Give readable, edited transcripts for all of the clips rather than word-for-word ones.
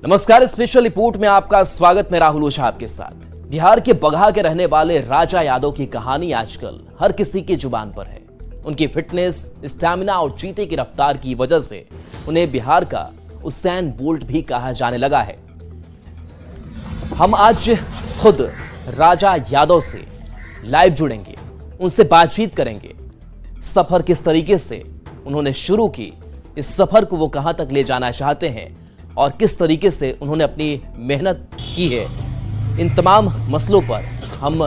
नमस्कार, special report में आपका स्वागत। मैं राहुल ओझा आपके साथ। बिहार के बगहा के रहने वाले राजा यादव की कहानी आजकल हर किसी की जुबान पर है। उनकी फिटनेस, स्टैमिना और चीते की रफ्तार की वजह से उन्हें बिहार का उसैन बोल्ट भी कहा जाने लगा है। हम आज खुद राजा यादव से लाइव जुड़ेंगे, उनसे बातचीत करेंगे। सफर किस तरीके से उन्होंने शुरू की, इस सफर को वो कहां तक ले जाना चाहते हैं और किस तरीके से उन्होंने अपनी मेहनत की है, इन तमाम मसलों पर हम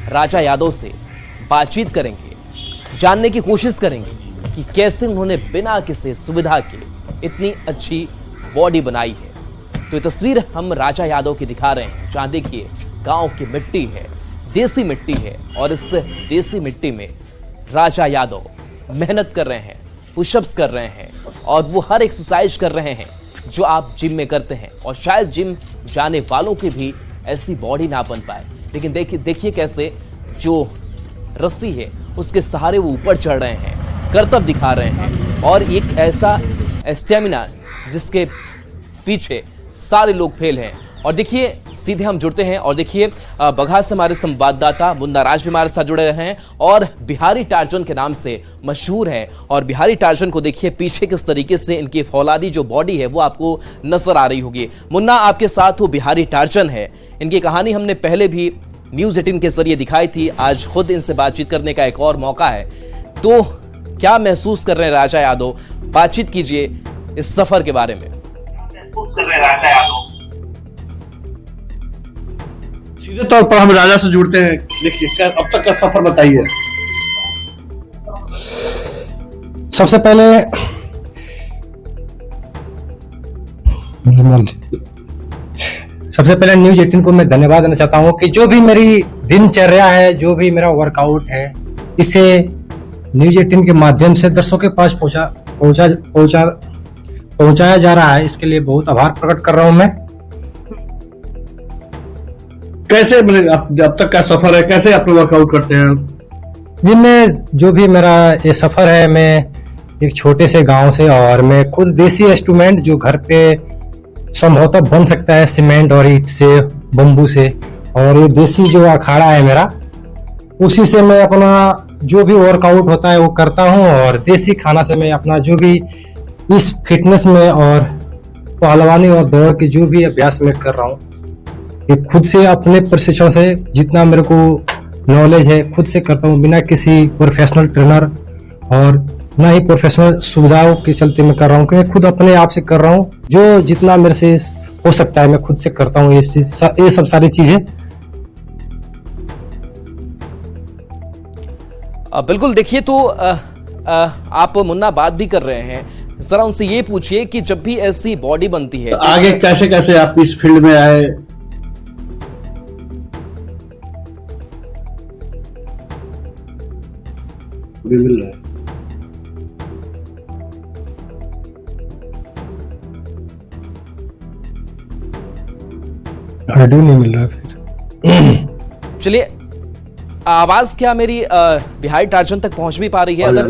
राजा यादव से बातचीत करेंगे, जानने की कोशिश करेंगे कि कैसे उन्होंने बिना किसी सुविधा के इतनी अच्छी बॉडी बनाई है। तो ये तस्वीर हम राजा यादव की दिखा रहे हैं, जहाँ देखिए गांव की मिट्टी है, देसी मिट्टी है और इस देसी मिट्टी में राजा यादव मेहनत कर रहे हैं, पुशअप्स कर रहे हैं और वो हर एक्सरसाइज कर रहे हैं जो आप जिम में करते हैं। और शायद जिम जाने वालों की भी ऐसी बॉडी ना बन पाए, लेकिन देखिए कैसे जो रस्सी है उसके सहारे वो ऊपर चढ़ रहे हैं, करतब दिखा रहे हैं और एक ऐसा स्टेमिना जिसके पीछे सारे लोग फेल हैं। और देखिए सीधे हम जुड़ते हैं और देखिए बगहा से हमारे संवाददाता मुन्ना राज भी हमारे साथ जुड़े रहे हैं और बिहारी टार्जन के नाम से मशहूर है। और बिहारी टार्जन को देखिए पीछे किस तरीके से इनकी फौलादी जो बॉडी है वो आपको नजर आ रही होगी। मुन्ना, आपके साथ वो बिहारी टार्जन है। इनकी कहानी हमने पहले भी न्यूज़ 18 के जरिए दिखाई थी, आज खुद इनसे बातचीत करने का एक और मौका है। तो क्या महसूस कर रहे हैं राजा यादव? बातचीत कीजिए इस सफर के बारे में। सीधे तौर पर हम राजा से जुड़ते हैं। देखिए अब तक का सफर बताइए। सबसे पहले न्यूज़ 18 को मैं धन्यवाद देना चाहता हूं कि जो भी मेरी दिनचर्या है, जो भी मेरा वर्कआउट है, इसे न्यूज़ 18 के माध्यम से दर्शकों के पास पहुंचाया जा रहा है। इसके लिए बहुत आभार प्रकट कर रहा हूं मैं। कैसे अब तक का सफर है, कैसे आप वर्कआउट करते हैं? जी, मैं जो भी मेरा ये सफर है, मैं एक छोटे से गांव से और मैं खुद देसी इंस्ट्रूमेंट जो घर पे संभवतः बन सकता है सीमेंट और ईंट से, बम्बू से, और ये देसी जो अखाड़ा है मेरा, उसी से मैं अपना जो भी वर्कआउट होता है वो करता हूँ। और देसी खाना से मैं अपना जो भी इस फिटनेस में और पहलवानी और दौड़ के जो भी अभ्यास में कर रहा हूँ, ये खुद से अपने प्रशिक्षण से जितना मेरे को नॉलेज है खुद से करता हूँ, बिना किसी प्रोफेशनल ट्रेनर और ना ही प्रोफेशनल सुविधाओं के चलते मैं कर रहा हूँ, कि मैं खुद अपने आप से कर रहा हूँ। जो जितना मेरे से हो सकता है मैं खुद से करता हूँ ये सब सारी चीजें। बिल्कुल। देखिए तो आप मुन्ना बात भी कर रहे हैं, जरा उनसे ये पूछिए कि जब भी ऐसी बॉडी बनती है आगे कैसे कैसे आप इस फील्ड में आए? मिल रहा है ऑडियो नहीं मिल रहा फिर। चलिए, आवाज क्या मेरी बिहारी टार्जन तक पहुंच भी पा रही है? अगर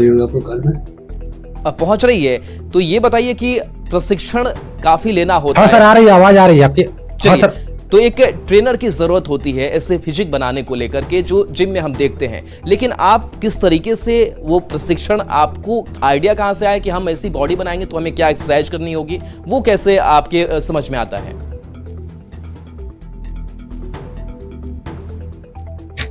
पहुंच रही है तो ये बताइए कि प्रशिक्षण काफी लेना होता है। हाँ सर, आ रही है, आवाज आ रही है आपकी। हाँ सर। तो एक ट्रेनर की जरूरत होती है ऐसे फिजिक बनाने को लेकर के, जो जिम में हम देखते हैं। लेकिन आप किस तरीके से वो प्रशिक्षण, आपको आइडिया कहां से आया कि हम ऐसी बॉडी बनाएंगे तो हमें क्या एक्सरसाइज करनी होगी, वो कैसे आपके समझ में आता है?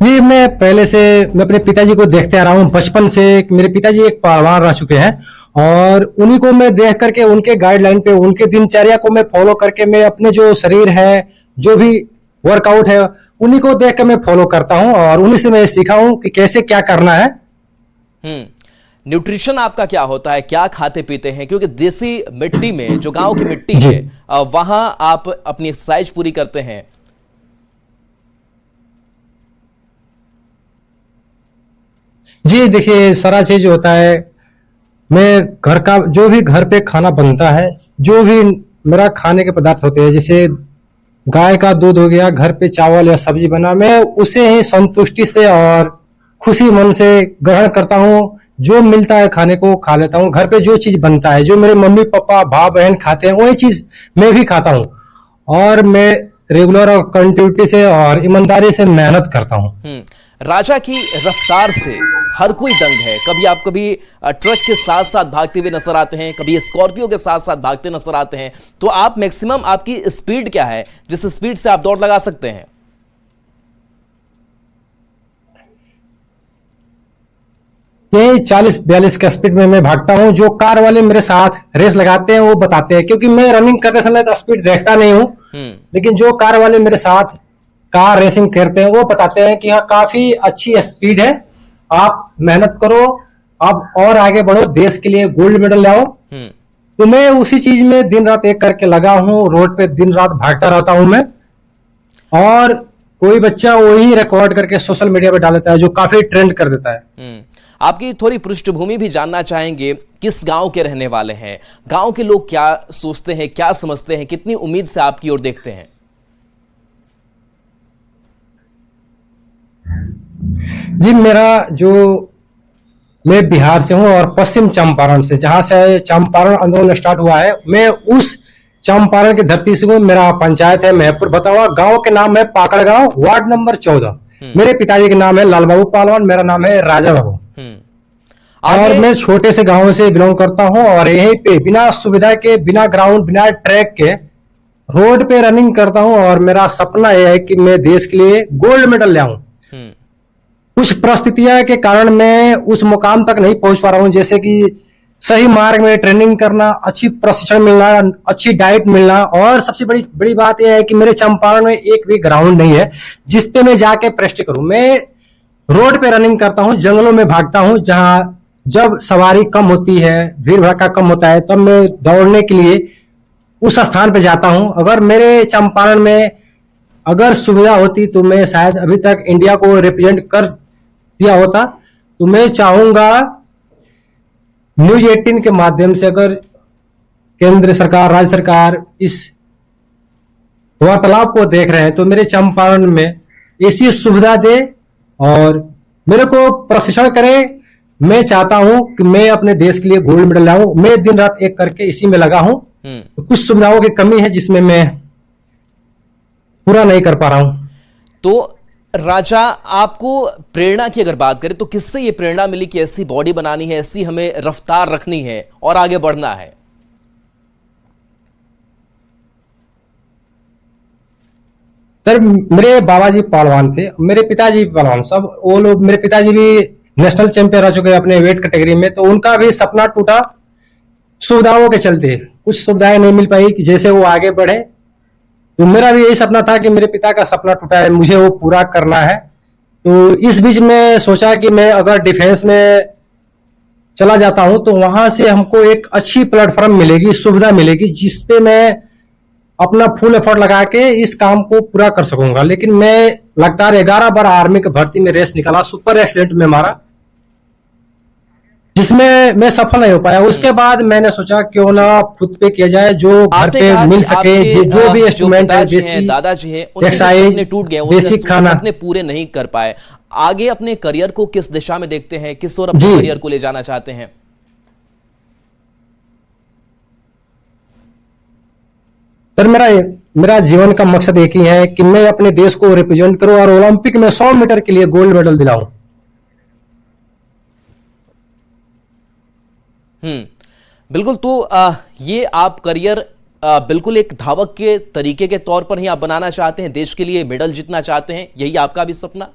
जी, मैं पहले से मैं अपने पिताजी को देखते आ रहा हूँ बचपन से। मेरे पिताजी एक पहलवान रह चुके हैं और उन्हीं को मैं देख करके, उनके गाइडलाइन पे, उनके दिनचर्या को मैं फॉलो करके, मैं अपने जो शरीर है, जो भी वर्कआउट है, उन्हीं को देख के मैं फॉलो करता हूं और उन्हीं से मैं सीखा हूं कि कैसे क्या करना है। न्यूट्रिशन आपका क्या होता है, क्या खाते पीते हैं? क्योंकि देसी मिट्टी में, जो गांव की मिट्टी है, वहां आप अपनी एक्सरसाइज पूरी करते हैं। जी देखिए, सारा चीज होता है, मैं घर का जो भी घर पे खाना बनता है, जो भी मेरा खाने के पदार्थ होते हैं, जैसे गाय का दूध हो गया, घर पे चावल या सब्जी बना, मैं उसे ही संतुष्टि से और खुशी मन से ग्रहण करता हूँ। जो मिलता है खाने को खा लेता हूँ। घर पे जो चीज बनता है, जो मेरे मम्मी पापा भाई बहन खाते हैं, वही चीज मैं भी खाता हूँ। और मैं रेगुलर और कंटिन्यूटी से और ईमानदारी से मेहनत करता हूँ। राजा की रफ्तार से हर कोई दंग है। कभी ट्रक के साथ साथ भागते हुए नजर आते हैं, कभी स्कॉर्पियो के साथ साथ भागते नजर आते हैं। तो आप मैक्सिमम आपकी स्पीड क्या है जिस स्पीड से आप दौड़ लगा सकते हैं? यही 40-42 का स्पीड में मैं भागता हूँ। जो कार वाले मेरे साथ रेस लगाते हैं वो बताते हैं, क्योंकि मैं रनिंग करते समय तो स्पीड देखता नहीं हूँ, लेकिन जो कार वाले मेरे साथ कार रेसिंग करते हैं वो बताते हैं कि हाँ काफी अच्छी स्पीड है, आप मेहनत करो, आप और आगे बढ़ो, देश के लिए गोल्ड मेडल लाओ। तो मैं उसी चीज में दिन रात एक करके लगा हूँ, रोड पे दिन रात भागता रहता हूँ मैं। और कोई बच्चा वही रिकॉर्ड करके सोशल मीडिया पे डाल देता है जो काफी ट्रेंड कर देता है। आपकी थोड़ी पृष्ठभूमि भी जानना चाहेंगे, किस गांव के रहने वाले हैं, गांव के लोग क्या सोचते हैं, क्या समझते हैं, कितनी उम्मीद से आपकी ओर देखते हैं? जी मैं बिहार से हूं और पश्चिम चंपारण से, जहां से चंपारण आंदोलन स्टार्ट हुआ है, मैं उस चंपारण की धरती से हूं। मेरा पंचायत है महपुर भतावा, गांव के नाम है पाकड़ गांव, वार्ड नंबर 14। मेरे पिताजी के नाम है लाल बाबू पालवान, मेरा नाम है राजा बाबू। और मैं छोटे से गांव से बिलोंग करता हूं और यहीं पे बिना सुविधा के, बिना ग्राउंड, बिना ट्रैक के रोड पे रनिंग करता हूं। और मेरा सपना यह है कि मैं देश के लिए गोल्ड मेडल ले आऊं। कुछ परिस्थितियां के कारण मैं उस मुकाम तक नहीं पहुंच पा रहा हूं, जैसे कि सही मार्ग में ट्रेनिंग करना, अच्छी प्रशिक्षण मिलना, अच्छी डाइट मिलना, और सबसे बड़ी बात यह है कि मेरे चंपारण में एक भी ग्राउंड नहीं है जिसपे मैं जाके प्रैक्टिस करूं। मैं रोड पे रनिंग करता हूं, जंगलों में भागता हूं, जहां जब सवारी कम होती है, भीड़ भड़का कम होता है, तब मैं दौड़ने के लिए उस स्थान पे जाता हूं। अगर मेरे चंपारण में अगर सुविधा होती तो मैं शायद अभी तक इंडिया को रिप्रेजेंट कर दिया होता। तो मैं चाहूंगा न्यूज 18 के माध्यम से, अगर केंद्र सरकार, राज्य सरकार इस वार्तालाप को देख रहे हैं तो मेरे चंपारण में ऐसी सुविधा दे और मेरे को प्रशिक्षण करे। मैं चाहता हूं कि मैं अपने देश के लिए गोल्ड मेडल लाऊं। मैं दिन रात एक करके इसी में लगा हूं। तो कुछ सुविधाओं की कमी है जिसमें मैं पूरा नहीं कर पा रहा हूं। तो राजा, आपको प्रेरणा की अगर बात करें तो किससे ये प्रेरणा मिली कि ऐसी बॉडी बनानी है, ऐसी हमें रफ्तार रखनी है और आगे बढ़ना है? सर, मेरे बाबा जी पहलवान थे, मेरे पिताजी भी पहलवान, सब वो लोग। मेरे पिताजी भी नेशनल चैंपियन रह चुके हैं अपने वेट कैटेगरी में, तो उनका भी सपना टूटा सुविधाओं के चलते। कुछ सुविधाएं नहीं मिल पाई कि जैसे वो आगे बढ़े। तो मेरा भी यही सपना था कि मेरे पिता का सपना टूटा है, मुझे वो पूरा करना है। तो इस बीच में सोचा कि मैं अगर डिफेंस में चला जाता हूं तो वहां से हमको एक अच्छी प्लेटफॉर्म मिलेगी, सुविधा मिलेगी, जिसपे मैं अपना फुल एफर्ट लगा के इस काम को पूरा कर सकूंगा। लेकिन मैं लगातार 11 बार आर्मी की भर्ती में रेस निकाला, सुपर एक्सीलेंट में मारा, जिसमें मैं सफल नहीं हो पाया। उसके बाद मैंने सोचा क्यों ना खुद पे किया जाए, जो घर पे मिल सके, जो भी इंस्ट्रूमेंट है, जैसे दादाजी हैं, उनके एक्सरसाइज, सपने टूट गए, बेसिक खाना, अपने पूरे नहीं कर पाए। आगे अपने करियर को किस दिशा में देखते हैं, किस ओर अपने करियर को ले जाना चाहते हैं? सर, मेरा जीवन का मकसद एक ही है कि मैं अपने देश को रिप्रेजेंट करूं और ओलंपिक में 100 मीटर के लिए गोल्ड मेडल दिलाऊं। बिल्कुल। तो ये आप करियर बिल्कुल एक धावक के तरीके के तौर पर ही आप बनाना चाहते हैं, देश के लिए मेडल जीतना चाहते हैं, यही आपका भी सपना?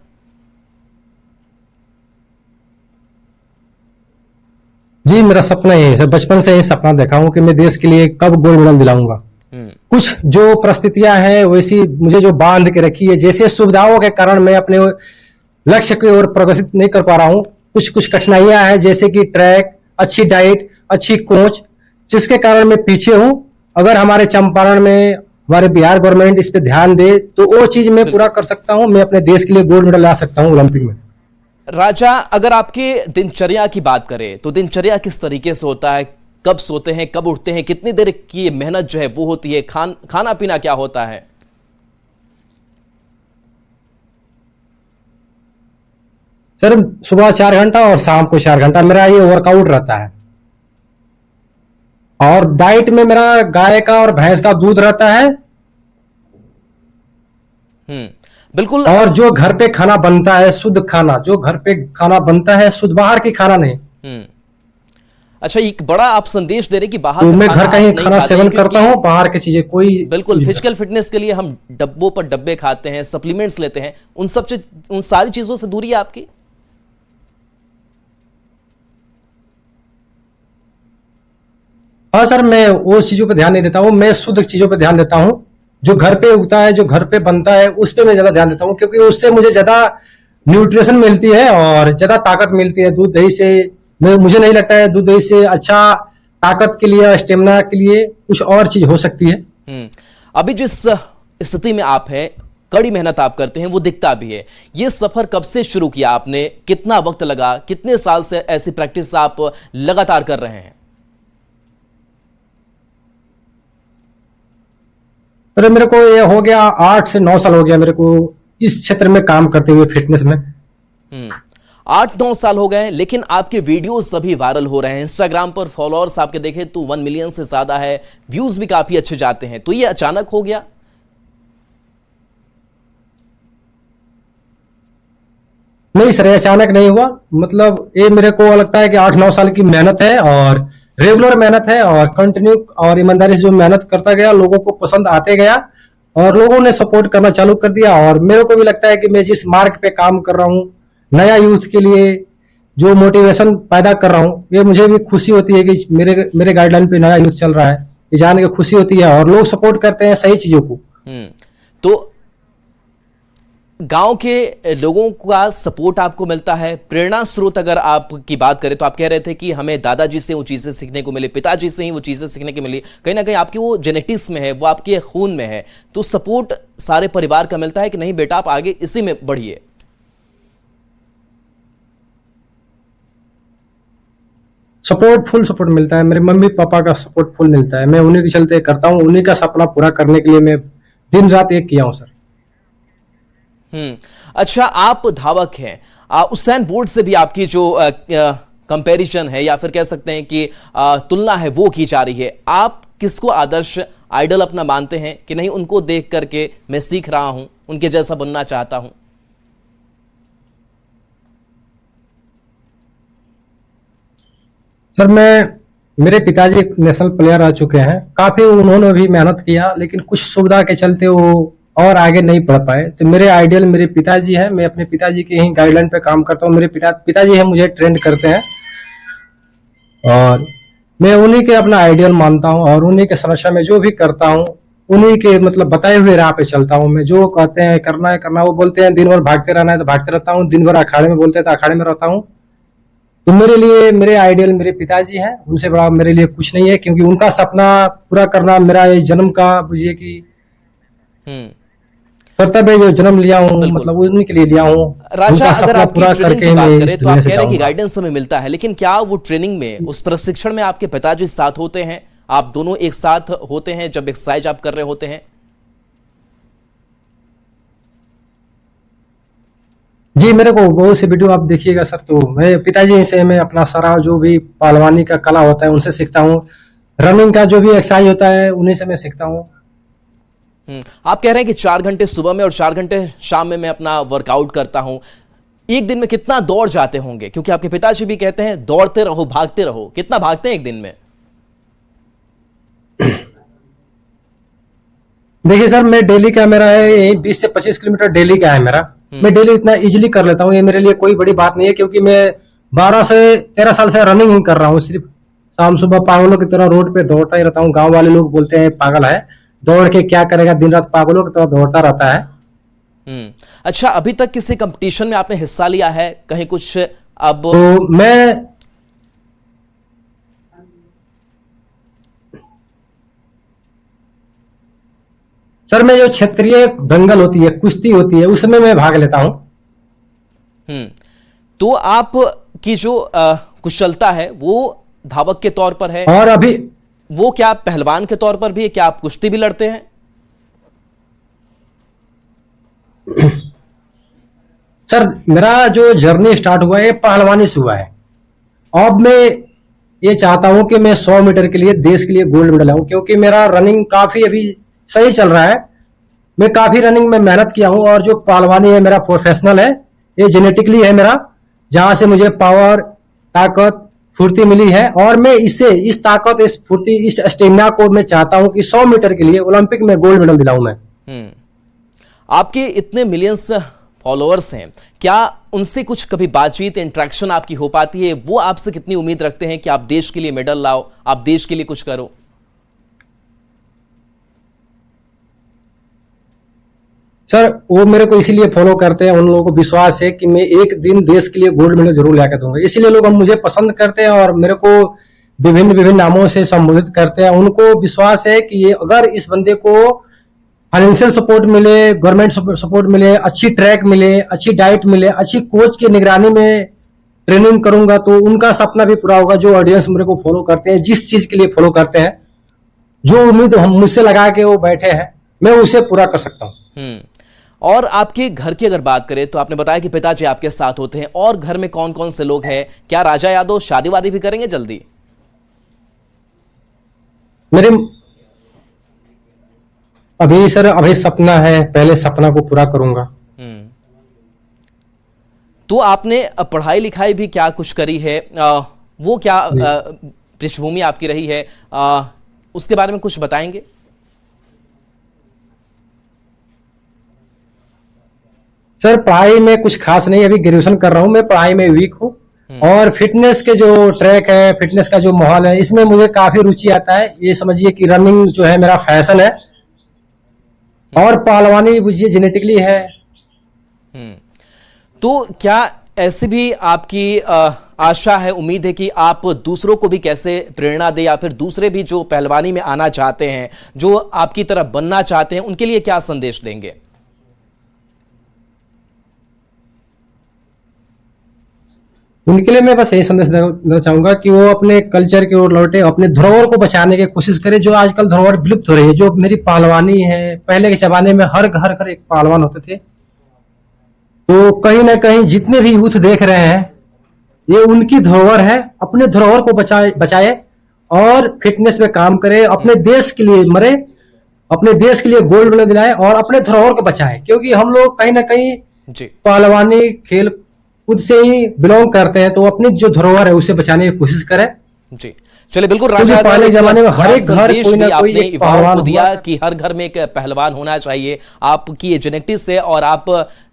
जी, मेरा सपना यही है, बचपन से ही सपना देखा हूं कि मैं देश के लिए कब गोल्ड मेडल दिलाऊंगा। कुछ जो परिस्थितियां हैं वैसी मुझे जो बांध के रखी है, जैसे सुविधाओं के कारण मैं अपने लक्ष्य की ओर प्रगति नहीं कर पा रहा हूं। कुछ कठिनाइयां हैं, जैसे कि ट्रैक, अच्छी डाइट, अच्छी कोच, जिसके कारण मैं पीछे हूं। अगर हमारे चंपारण में, हमारे बिहार गवर्नमेंट इस पे ध्यान दे तो वो चीज मैं पूरा कर सकता हूं, मैं अपने देश के लिए गोल्ड मेडल ला सकता हूं ओलंपिक में। राजा, अगर आपके दिनचर्या की बात करें तो दिनचर्या किस तरीके से होता है? कब सोते हैं, कब उठते हैं, कितनी देर की मेहनत जो है वो होती है, खाना पीना क्या होता है? सर, सुबह 4 घंटा और शाम को 4 घंटा मेरा ये वर्कआउट रहता है। और डाइट में मेरा गाय का और भैंस का दूध रहता है बिल्कुल। और जो घर पे खाना बनता है शुद्ध खाना, जो घर पे खाना बनता है शुद्ध, बाहर की खाना नहीं। अच्छा, एक बड़ा आप संदेश दे रहे कि बाहर तो का मैं खाना घर का ही आप नहीं खाना खाते सेवन क्योंकि करता हूँ, बाहर की चीजें कोई। बिल्कुल फिजिकल फिटनेस के लिए हम डब्बों पर डब्बे खाते हैं, सप्लीमेंट्स लेते हैं, उन सारी चीजों से दूरी है आपकी। हाँ सर, मैं वो चीजों पे ध्यान नहीं देता हूँ, मैं शुद्ध चीजों पे ध्यान देता हूँ। जो घर पे उगता है, जो घर पे बनता है, उस पे मैं ज्यादा ध्यान देता हूँ, क्योंकि उससे मुझे ज्यादा न्यूट्रिशन मिलती है और ज्यादा ताकत मिलती है। दूध दही से मुझे नहीं लगता है दूध दही से अच्छा ताकत के लिए, स्टेमिना के लिए कुछ और चीज हो सकती है। अभी जिस स्थिति में आप हैं, कड़ी मेहनत आप करते हैं, वो दिखता भी है। ये सफर कब से शुरू किया आपने, कितना वक्त लगा, कितने साल से ऐसी प्रैक्टिस आप लगातार कर रहे हैं? अरे मेरे को ये हो गया 8 से 9 साल हो गया मेरे को इस क्षेत्र में काम करते हुए, फिटनेस में। 8-9 साल हो गए, लेकिन आपके वीडियोस सभी वायरल हो रहे हैं। इंस्टाग्राम पर फॉलोअर्स आपके देखें तो 1 मिलियन से ज्यादा है, व्यूज भी काफी अच्छे जाते हैं। तो ये अचानक हो गया? नहीं सर, ये अचानक नहीं हुआ। मतलब ये मेरे को लगता है कि 8-9 साल की मेहनत है और रेगुलर मेहनत है और कंटिन्यू और ईमानदारी से जो मेहनत करता गया, लोगों को पसंद आते गया और लोगों ने सपोर्ट करना चालू कर दिया। और मेरे को भी लगता है कि मैं जिस मार्ग पे काम कर रहा हूँ, नया यूथ के लिए जो मोटिवेशन पैदा कर रहा हूँ, ये मुझे भी खुशी होती है कि मेरे गाइडलाइन पे नया यूथ चल रहा है। ये जान के खुशी होती है और लोग सपोर्ट करते हैं सही चीजों को। तो गांव के लोगों का सपोर्ट आपको मिलता है। प्रेरणा स्रोत अगर आपकी बात करें तो आप कह रहे थे कि हमें दादाजी से वो चीजें सीखने को मिली, पिताजी से ही वो चीजें सीखने को मिली। कहीं ना कहीं आपकी वो जेनेटिक्स में है, वो आपके खून में है। तो सपोर्ट सारे परिवार का मिलता है कि नहीं बेटा आप आगे इसी में बढ़िए? सपोर्ट, फुल सपोर्ट मिलता है। मेरे मम्मी पापा का सपोर्ट फुल मिलता है। मैं उन्हीं के चलते करता हूँ, उन्हीं का सपना पूरा करने के लिए मैं दिन रात एक किया हूँ सर। अच्छा, आप धावक हैं, उसेन बोल्ट से भी आपकी जो कंपैरिजन है या फिर कह सकते हैं कि तुलना है वो की जा रही है। आप किसको आदर्श आइडल अपना मानते हैं कि नहीं उनको देख करके मैं सीख रहा हूं, उनके जैसा बनना चाहता हूं? सर मेरे पिताजी नेशनल प्लेयर रह चुके हैं, काफी उन्होंने भी मेहनत किया, लेकिन कुछ सुविधा के चलते वो और आगे नहीं बढ़ पाए। तो मेरे आइडियल मेरे पिताजी हैं, मैं अपने पिताजी के ही गाइडलाइन पे काम करता हूँ। मेरे पिताजी हैं, मुझे ट्रेंड करते हैं और मैं उन्हीं के अपना आइडियल मानता हूँ और उन्हीं के समस्या में जो भी करता हूँ, उन्हीं के मतलब बताए हुए राह पे चलता हूँ। मैं जो कहते हैं करना है करना, वो बोलते हैं दिन भर भागते रहना है तो भागते रहता हूँ, दिन भर अखाड़े में बोलते हैं तो अखाड़े में रहता हूँ। तो मेरे लिए मेरे आइडियल मेरे पिताजी हैं, उनसे बड़ा मेरे लिए कुछ नहीं है, क्योंकि उनका सपना पूरा करना मेरा ये जन्म का बुझिए कि कर्तव्य, जो जन्म लिया हूँ मतलब उन्हीं के लिए लिया हूँ। राजा, अगर आपकी पूरा ट्रेनिंग करके की बात मैं करें इस तो आप दुनिया से कह रहे हैं कि जाऊंगा। गाइडेंस हमें मिलता है, लेकिन क्या वो ट्रेनिंग में, उस प्रशिक्षण में आपके पिताजी साथ होते हैं? आप दोनों एक साथ होते हैं जब एक्सरसाइज आप कर रहे होते हैं? जी, मेरे को बहुत से वीडियो आप देखिएगा सर, तो मैं पिताजी से मैं अपना सारा जो भी पहलवानी का कला होता है उनसे सीखता हूँ। रनिंग का जो भी एक्सरसाइज होता है उन्हीं से मैं सीखता हूँ। आप कह रहे हैं कि 4 घंटे सुबह में और 4 घंटे शाम में मैं अपना वर्कआउट करता हूं। एक दिन में कितना दौड़ जाते होंगे? क्योंकि आपके पिताजी भी कहते हैं दौड़ते रहो, भागते रहो। कितना भागते हैं एक दिन में? देखिए सर, मैं डेली का मेरा है यही 20 से 25 किलोमीटर डेली का है मेरा। मैं डेली इतना इजीली कर लेता हूँ, ये मेरे लिए कोई बड़ी बात नहीं है, क्योंकि मैं 12 से 13 साल से रनिंग ही कर रहा हूँ। सिर्फ शाम सुबह पागलों की तरह रोड पे दौड़ता ही रहता हूँ। गांव वाले लोग बोलते हैं पागल है, दौड़ के क्या करेगा, दिन रात पागलों की तरह दौड़ता रहता है। अच्छा, अभी तक किसी कंपटीशन में आपने हिस्सा लिया है कहीं कुछ? अब तो मैं सर, मैं जो क्षेत्रीय दंगल होती है, कुश्ती होती है, उसमें मैं भाग लेता हूं। तो आप की जो कुशलता है वो धावक के तौर पर है, और अभी वो क्या पहलवान के तौर पर भी है? क्या आप कुश्ती भी लड़ते हैं? सर, मेरा जो जर्नी स्टार्ट हुआ है पहलवानी से हुआ है। अब मैं ये चाहता हूं कि मैं 100 मीटर के लिए देश के लिए गोल्ड मेडल लाऊं, क्योंकि मेरा रनिंग काफी अभी सही चल रहा है। मैं काफी रनिंग में मेहनत किया हूं और जो पहलवानी है मेरा प्रोफेशनल है, ये जेनेटिकली है मेरा, जहां से मुझे पावर, ताकत, फुर्ती मिली है। और मैं इस ताकत, इस फुर्ती, इस स्टेमिना को मैं चाहता हूं कि 100 मीटर के लिए ओलंपिक में गोल्ड मेडल दिलाऊं मैं। आपके इतने मिलियंस फॉलोअर्स हैं, क्या उनसे कुछ कभी बातचीत, इंटरेक्शन आपकी हो पाती है? वो आपसे कितनी उम्मीद रखते हैं कि आप देश के लिए मेडल लाओ, आप देश के लिए कुछ करो? सर, वो मेरे को इसीलिए फॉलो करते हैं, उन लोगों को विश्वास है कि मैं एक दिन देश के लिए गोल्ड मेडल जरूर लाकर दूंगा। इसीलिए लोग हम मुझे पसंद करते हैं और मेरे को विभिन्न विभिन्न नामों से संबोधित करते हैं। उनको विश्वास है कि ये अगर इस बंदे को फाइनेंशियल सपोर्ट मिले, गवर्नमेंट सपोर्ट मिले, अच्छी ट्रैक मिले, अच्छी डाइट मिले, अच्छी कोच की निगरानी में ट्रेनिंग करूंगा, तो उनका सपना भी पूरा होगा। जो ऑडियंस मेरे को फॉलो करते हैं, जिस चीज के लिए फॉलो करते हैं, जो उम्मीद हम मुझसे लगा के वो बैठे हैं, मैं उसे पूरा कर सकता हूँ। और आपके घर की अगर बात करें तो आपने बताया कि पिताजी आपके साथ होते हैं, और घर में कौन कौन से लोग हैं? क्या राजा यादव शादी वादी भी करेंगे जल्दी? मेरे अभी सपना है, पहले सपना को पूरा करूंगा। तो आपने पढ़ाई लिखाई भी क्या कुछ करी है? वो क्या पृष्ठभूमि आपकी रही है, उसके बारे में कुछ बताएंगे? सर, पढ़ाई में कुछ खास नहीं, अभी ग्रेजुएशन कर रहा हूं, मैं पढ़ाई में वीक हूं। और फिटनेस के जो ट्रैक है, फिटनेस का जो माहौल है, इसमें मुझे काफी रुचि आता है। ये समझिए कि रनिंग जो है मेरा फैशन है, और पहलवानी बुझिए जेनेटिकली है। तो क्या ऐसी भी आपकी आशा है, उम्मीद है कि आप दूसरों को भी कैसे प्रेरणा दे, या फिर दूसरे भी जो पहलवानी में आना चाहते हैं, जो आपकी तरह बनना चाहते हैं, उनके लिए क्या संदेश देंगे? उनके लिए मैं बस यही संदेश देना चाहूंगा कि वो अपने कल्चर की ओर लौटे, अपने धरोहर को बचाने की कोशिश करे, जो आजकल धरोहर विलुप्त हो रही है। जो मेरी पहलवानी है, पहले के जमाने में हर घर एक पहलवान होते थे। तो कहीं ना कहीं जितने भी यूथ देख रहे हैं, ये उनकी धरोहर है। अपने धरोहर को बचाए और फिटनेस में काम करे, अपने देश के लिए मरे, अपने देश के लिए गोल्ड मेडल दिलाए और अपने धरोहर को बचाए। क्योंकि हम लोग कहीं ना कहीं पहलवानी खेल खुद से ही बिलोंग करते हैं, तो अपनी जो धरोहर है उसे बचाने की कोशिश करें। जी, चलिए, बिल्कुल राजा, पहले जमाने में हर एक घर कोई ना कोई एक पहलवान दिया कि हर घर में एक पहलवान होना चाहिए। आपकी ये जेनेटिक्स है, और आप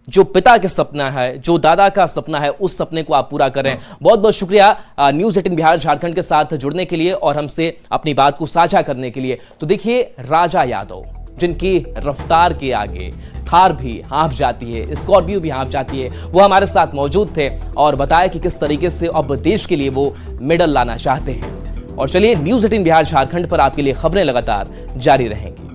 जो पिता का सपना है, जो दादा का सपना है, उस सपने को आप पूरा करें। बहुत बहुत शुक्रिया न्यूज़ 18 बिहार झारखंड के साथ जुड़ने के लिए और हमसे अपनी बात को साझा करने के लिए। तो देखिए, राजा यादव, जिनकी रफ्तार के आगे थार भी हाँफ जाती है, स्कॉर्पियो भी हाँफ जाती है, वो हमारे साथ मौजूद थे और बताया कि किस तरीके से अब देश के लिए वो मेडल लाना चाहते हैं। और चलिए, न्यूज़ 18 बिहार झारखंड पर आपके लिए खबरें लगातार जारी रहेंगी।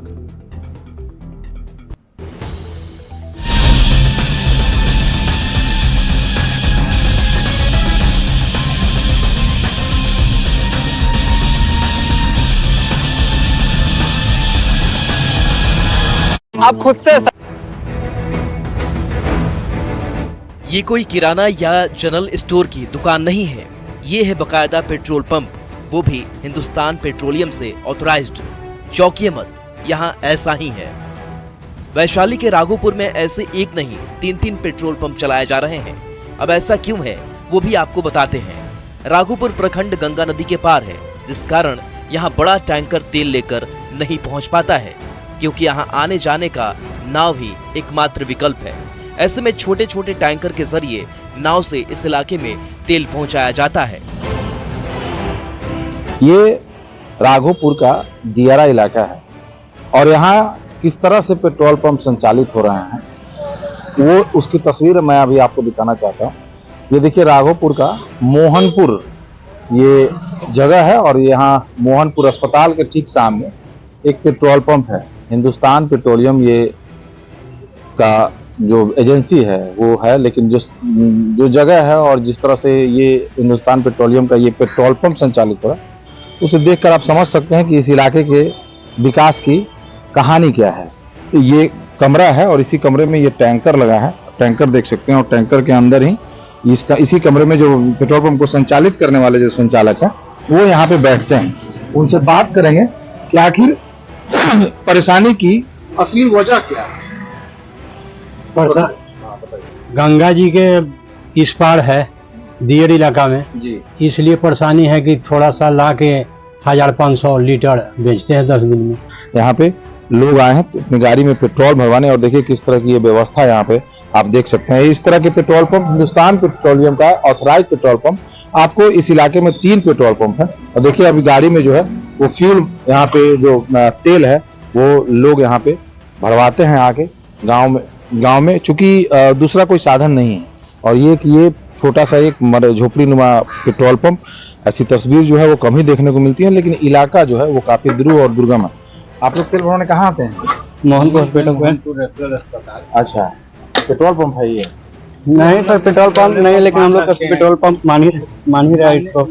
आप खुद से ये कोई किराना या जनरल स्टोर की दुकान नहीं है, ये है बकायदा पेट्रोल पंप, वो भी हिंदुस्तान पेट्रोलियम से ऑथराइज्ड। चौंकिए मत, यहाँ ऐसा ही है। वैशाली के राघोपुर में ऐसे एक नहीं 3-3 पेट्रोल पंप चलाए जा रहे हैं। अब ऐसा क्यों है, वो भी आपको बताते हैं। राघोपुर प्रखंड गंगा नदी के पार है, जिस कारण यहाँ बड़ा टैंकर तेल लेकर नहीं पहुँच पाता है, क्योंकि यहाँ आने जाने का नाव ही एकमात्र विकल्प है। ऐसे में छोटे छोटे टैंकर के जरिए नाव से इस इलाके में तेल पहुंचाया जाता है। ये राघोपुर का दियारा इलाका है, और यहाँ किस तरह से पेट्रोल पंप संचालित हो रहे हैं, वो उसकी तस्वीर मैं अभी आपको दिखाना चाहता हूँ। ये देखिए, राघोपुर का मोहनपुर ये जगह है, और यहाँ मोहनपुर अस्पताल के ठीक सामने एक पेट्रोल पंप है। हिंदुस्तान पेट्रोलियम ये का जो एजेंसी है वो है, लेकिन जो जगह है और जिस तरह से ये हिंदुस्तान पेट्रोलियम का ये पेट्रोल पंप संचालित हो रहा है, उसे देखकर आप समझ सकते हैं कि इस इलाके के विकास की कहानी क्या है। तो ये कमरा है, और इसी कमरे में ये टैंकर लगा है, टैंकर देख सकते हैं, और टैंकर के अंदर ही इसी कमरे में जो पेट्रोल पंप को संचालित करने वाले जो संचालक है वो यहाँ पे बैठते हैं। उनसे बात करेंगे कि आखिर परेशानी की असली वजह क्या है? गंगा जी के इस पार है दियर इलाका में, जी इसलिए परेशानी है कि थोड़ा सा ला के 1500 लीटर बेचते हैं 10 दिन में। यहाँ पे लोग आए हैं अपनी गाड़ी में पेट्रोल भरवाने, और देखिए किस तरह की ये व्यवस्था है यहाँ पे आप देख सकते हैं। इस तरह के पेट्रोल पंप हिंदुस्तान पेट्रोलियम का ऑथराइज पेट्रोल पंप आपको इस इलाके में 3 पेट्रोल पंप है। और देखिए अभी गाड़ी में जो है वो फ्यूल यहाँ पे जो तेल है वो लोग यहाँ पे भरवाते हैं आके गांव में चूंकि दूसरा कोई साधन नहीं है। और ये छोटा सा एक झोपड़ी नुमा पेट्रोल पंप, ऐसी तस्वीर जो है वो कम ही देखने को मिलती है, लेकिन इलाका जो है वो काफी ध्रुव और दुर्गम है। आप लोग तेल भरवाने कहाँ आते हैं? मोहनपुर हॉस्पिटल पे। अच्छा, पेट्रोल पंप है ये? नहीं सर, पेट्रोल पंप नहीं, लेकिन हम लोग का पेट्रोल पंप मान ही रहा है इसको।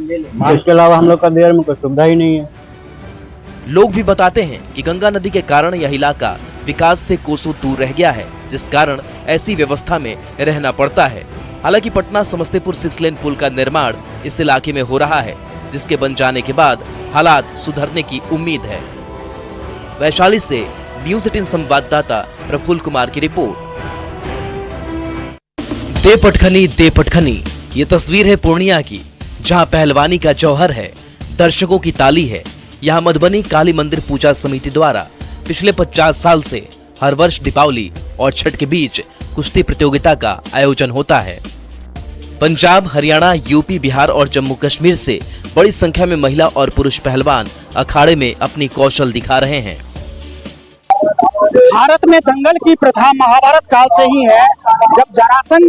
इसके अलावा हम लोग का देर में कोई सुविधा ही नहीं है। लोग भी बताते हैं कि गंगा नदी के कारण यह इलाका विकास से कोसों दूर रह गया है, जिस कारण ऐसी व्यवस्था में रहना पड़ता है। हालांकि पटना समस्तीपुर 6 लेन पुल का निर्माण इस इलाके में हो रहा है, जिसके बन जाने के बाद हालात सुधरने की उम्मीद है। वैशाली से न्यूज़ 18 संवाददाता प्रफुल्ल कुमार की रिपोर्ट। दे पटखनी ये तस्वीर है पूर्णिया की, जहां पहलवानी का जौहर है, दर्शकों की ताली है। यहाँ मधुबनी काली मंदिर पूजा समिति द्वारा पिछले 50 साल से हर वर्ष दीपावली और छठ के बीच कुश्ती प्रतियोगिता का आयोजन होता है। पंजाब, हरियाणा, यूपी, बिहार और जम्मू कश्मीर से बड़ी संख्या में महिला और पुरुष पहलवान अखाड़े में अपनी कौशल दिखा रहे हैं। भारत में दंगल की प्रथा महाभारत काल से ही है। जब जरासंध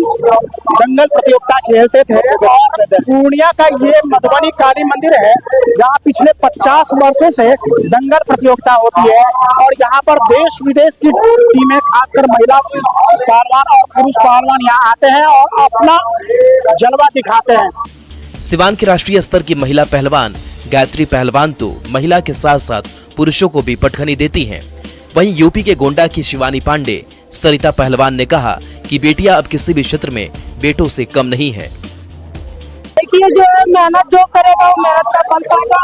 दंगल प्रतियोगिता खेलते थे, और पूर्णिया का ये मधुबनी काली मंदिर है जहाँ पिछले 50 वर्षों से दंगल प्रतियोगिता होती है, और यहाँ पर देश विदेश की टीमें, खासकर महिला पहलवान और पुरुष पहलवान यहाँ आते हैं और अपना जलवा दिखाते हैं। सिवान के राष्ट्रीय स्तर की महिला पहलवान गायत्री पहलवान तो महिला के साथ साथ पुरुषों को भी पटखनी देती हैं। वहीं यूपी के गोंडा की शिवानी पांडे सरिता पहलवान ने कहा कि बेटियां अब किसी भी क्षेत्र में बेटों से कम नहीं है। देखिए, जो मेहनत जो करेगा वो मेहनत का फल पाएगा।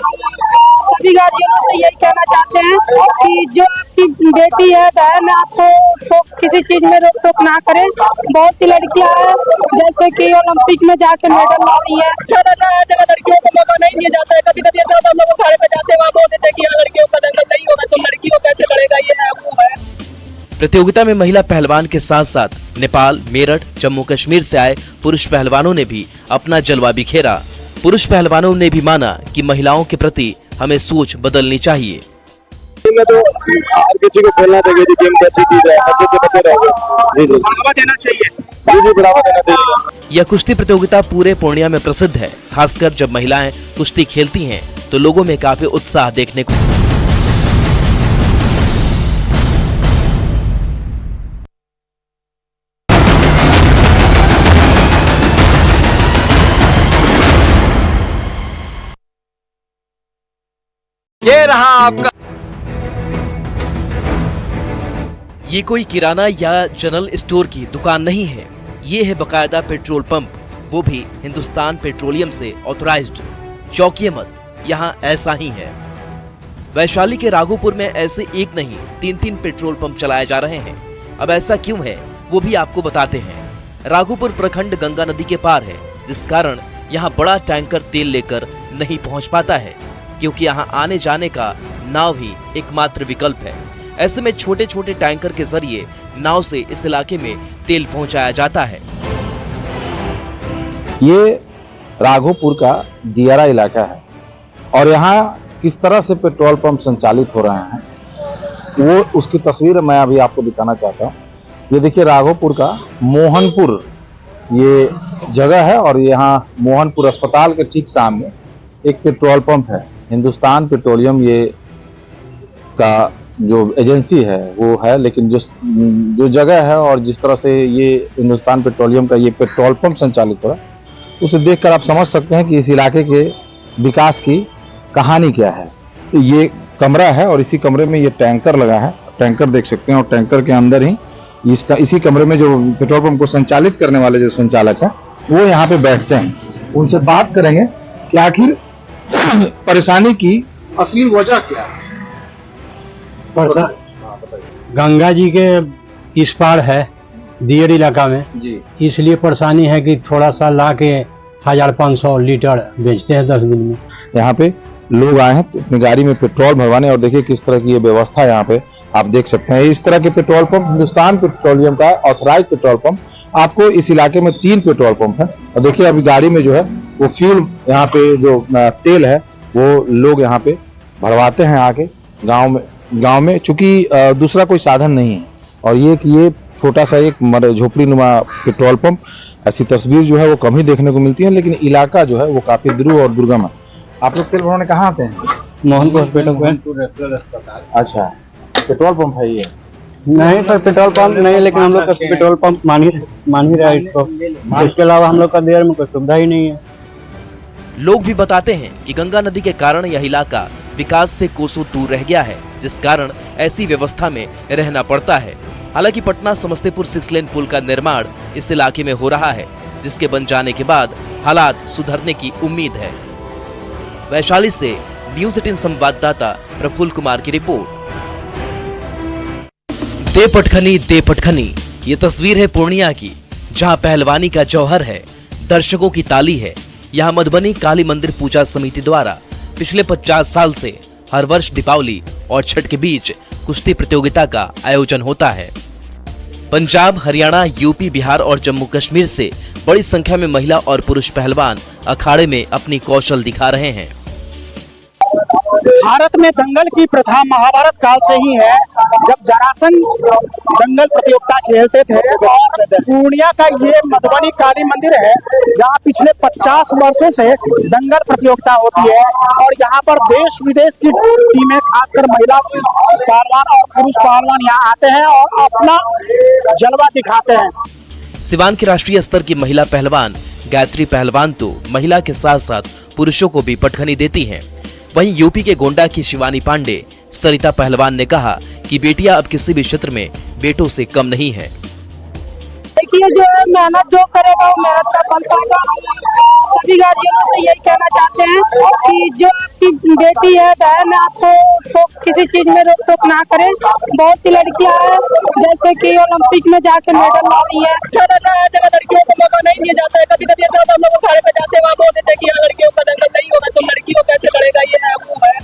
सभी गार्जियनों से यही कहना चाहते हैं कि जो आपकी बेटी है, बहन है, आपको उसको किसी चीज में रोक टोक ना करें। बहुत सी लड़कियां हैं जैसे कि ओलंपिक में जाके मेडल ला रही है। अच्छा रहता है जगह लड़कियों को मौका नहीं दिया जाता है। कभी कभी ऐसा होता है, हम लोग अखाड़े पे जाते हैं, वहाँ बोल देते हैं कि लड़कियों का दंगल नहीं होगा तो लड़कियों कैसे लड़ेगा, ये है वो है। प्रतियोगिता में महिला पहलवान के साथ साथ नेपाल, मेरठ, जम्मू कश्मीर से आए पुरुष पहलवानों ने भी अपना जलवा बिखेरा। पुरुष पहलवानों ने भी माना कि महिलाओं के प्रति हमें सोच बदलनी चाहिए। तो हर किसी को खेलना चाहिए, गेम की अच्छी चीज है, नशे से बचे रहोगे। जी बढ़ावा देना चाहिए। जी बढ़ावा देना चाहिए। यह कुश्ती प्रतियोगिता पूरे पूर्णिया में प्रसिद्ध है। खासकर जब महिलाएं कुश्ती खेलती हैं तो लोगों में काफी उत्साह देखने को। ये रहा आपका। ये कोई किराना या जनरल स्टोर की दुकान नहीं है, ये है बकायदा पेट्रोल पंप, वो भी हिंदुस्तान पेट्रोलियम से ऑथराइज्ड। चौंकिए मत, यहाँ ऐसा ही है। वैशाली के राघोपुर में ऐसे एक नहीं 3-3 पेट्रोल पंप चलाए जा रहे हैं। अब ऐसा क्यों है वो भी आपको बताते हैं। राघोपुर प्रखंड गंगा नदी के पार है, जिस कारण यहाँ बड़ा टैंकर तेल लेकर नहीं पहुँच पाता है, क्योंकि यहाँ आने जाने का नाव ही एकमात्र विकल्प है। ऐसे में छोटे छोटे टैंकर के जरिए नाव से इस इलाके में तेल पहुंचाया जाता है। ये राघोपुर का दियारा इलाका है, और यहाँ किस तरह से पेट्रोल पंप संचालित हो रहे हैं वो उसकी तस्वीर मैं अभी आपको दिखाना चाहता हूँ। ये देखिए राघोपुर का मोहनपुर ये जगह है, और यहाँ मोहनपुर अस्पताल के ठीक सामने एक पेट्रोल पंप है। हिंदुस्तान पेट्रोलियम ये का जो एजेंसी है वो है, लेकिन जो जगह है और जिस तरह से ये हिंदुस्तान पेट्रोलियम का ये पेट्रोल पंप संचालित हो रहा है, उसे देखकर आप समझ सकते हैं कि इस इलाके के विकास की कहानी क्या है। तो ये कमरा है और इसी कमरे में ये टैंकर लगा है, टैंकर देख सकते हैं, और टैंकर के अंदर ही इसी कमरे में जो पेट्रोल पंप को संचालित करने वाले जो संचालक है वो यहाँ पे बैठते हैं। उनसे बात करेंगे कि आखिर परेशानी की असली वजह क्या है? गंगा जी के इस पार है दियर इलाका में, जी इसलिए परेशानी है कि थोड़ा सा ला के 1500 लीटर बेचते हैं 10 दिन में। यहाँ पे लोग आए हैं अपनी गाड़ी में पेट्रोल भरवाने, और देखिए किस तरह की ये व्यवस्था यहाँ पे आप देख सकते हैं। इस तरह के पेट्रोल पंप हिंदुस्तान पेट्रोलियम का ऑथराइज पेट्रोल पंप आपको इस इलाके में 3 पेट्रोल पंप है। और देखिए अभी गाड़ी में जो है वो फ्यूल, यहाँ पे जो तेल है वो लोग यहाँ पे भरवाते हैं आके गांव में चूंकि दूसरा कोई साधन नहीं है। और ये छोटा सा एक झोपड़ी नुमा पेट्रोल पंप, ऐसी तस्वीर जो है वो कम ही देखने को मिलती है, लेकिन इलाका जो है वो काफी ध्रुव और दुर्गम है। आप लोग तेल भरवाने कहाँ आते हैं? मोहनपुर हॉस्पिटल पे। अच्छा, पेट्रोल पंप है ये? नहीं सर, पेट्रोल पंप नहीं, लेकिन हम लोग का पेट्रोल पंप मान ही रहा है इसको। इसके अलावा हम लोग का देर में कोई सुविधा ही नहीं है। लोग भी बताते हैं कि गंगा नदी के कारण यह इलाका विकास से कोसों दूर रह गया है, जिस कारण ऐसी व्यवस्था में रहना पड़ता है। हालांकि पटना समस्तीपुर 6 लेन पुल का निर्माण इस इलाके में हो रहा है, जिसके बन जाने के बाद हालात सुधरने की उम्मीद है। वैशाली से न्यूज़ 18 संवाददाता प्रफुल्ल कुमार की रिपोर्ट। दे पटखनी ये तस्वीर है पूर्णिया की, जहां पहलवानी का जौहर है, दर्शकों की ताली है। यहाँ मधुबनी काली मंदिर पूजा समिति द्वारा पिछले 50 साल से हर वर्ष दीपावली और छठ के बीच कुश्ती प्रतियोगिता का आयोजन होता है। पंजाब, हरियाणा, यूपी, बिहार और जम्मू कश्मीर से बड़ी संख्या में महिला और पुरुष पहलवान अखाड़े में अपनी कौशल दिखा रहे हैं। भारत में दंगल की प्रथा महाभारत काल से ही है। जब जरासंध दंगल प्रतियोगिता खेलते थे, और पूर्णिया का ये मधुबनी काली मंदिर है जहाँ पिछले 50 वर्षों से दंगल प्रतियोगिता होती है। और यहाँ पर देश विदेश की टीमें, खासकर महिला पहलवान और पुरुष पहलवान यहाँ आते हैं और अपना जलवा दिखाते हैं। सिवान के राष्ट्रीय स्तर की महिला पहलवान गायत्री पहलवान तो महिला के साथ साथ पुरुषों को भी पटखनी देती हैं। वहीं यूपी के गोंडा की शिवानी पांडे सरिता पहलवान ने कहा कि बेटियां अब किसी भी क्षेत्र में बेटों से कम नहीं है। देखिए, जो मेहनत जो करेगा वो मेहनत का फल पाएगा। सभी गार्जियनों से यही कहना चाहते हैं कि जो आपकी बेटी है, बहन है, आपको उसको किसी चीज में रोक टोक ना करें। बहुत सी लड़कियां हैं जैसे कि ओलंपिक में जाके मेडल ला रही है। जगह लड़कियों को मौका नहीं दिया जाता है। कभी कभी ऐसा होता है, हम लोग अखाड़े पे जाते हैं, वहाँ बोल देते हैं कि लड़कियों का दंगल नहीं होगा तो लड़कियों कैसे लड़ेगा, ये है वो है।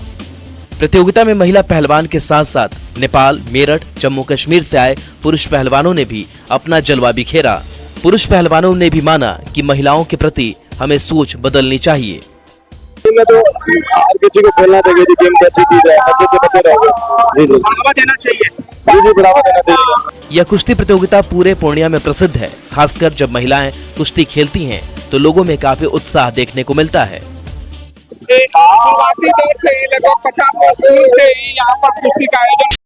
प्रतियोगिता में महिला पहलवान के साथ साथ नेपाल, मेरठ, जम्मू कश्मीर से आए पुरुष पहलवानों ने भी अपना जलवा बिखेरा। पुरुष पहलवानों ने भी माना कि महिलाओं के प्रति हमें सोच बदलनी चाहिए। तो हर किसी को खेलना चाहिए, गेम की अच्छी चीज है, नशे के बचे रहोगे। जी बढ़ावा देना चाहिए। जी बढ़ावा देना चाहिए। यह कुश्ती प्रतियोगिता पूरे पूर्णिया में प्रसिद्ध है। खासकर जब महिलाएं कुश्ती खेलती हैं तो लोगों में काफी उत्साह देखने को मिलता है। शुरुआती दौर से ही लगभग 50 वर्ष पूर्व से ही यहाँ पर कुश्ती का आयोजन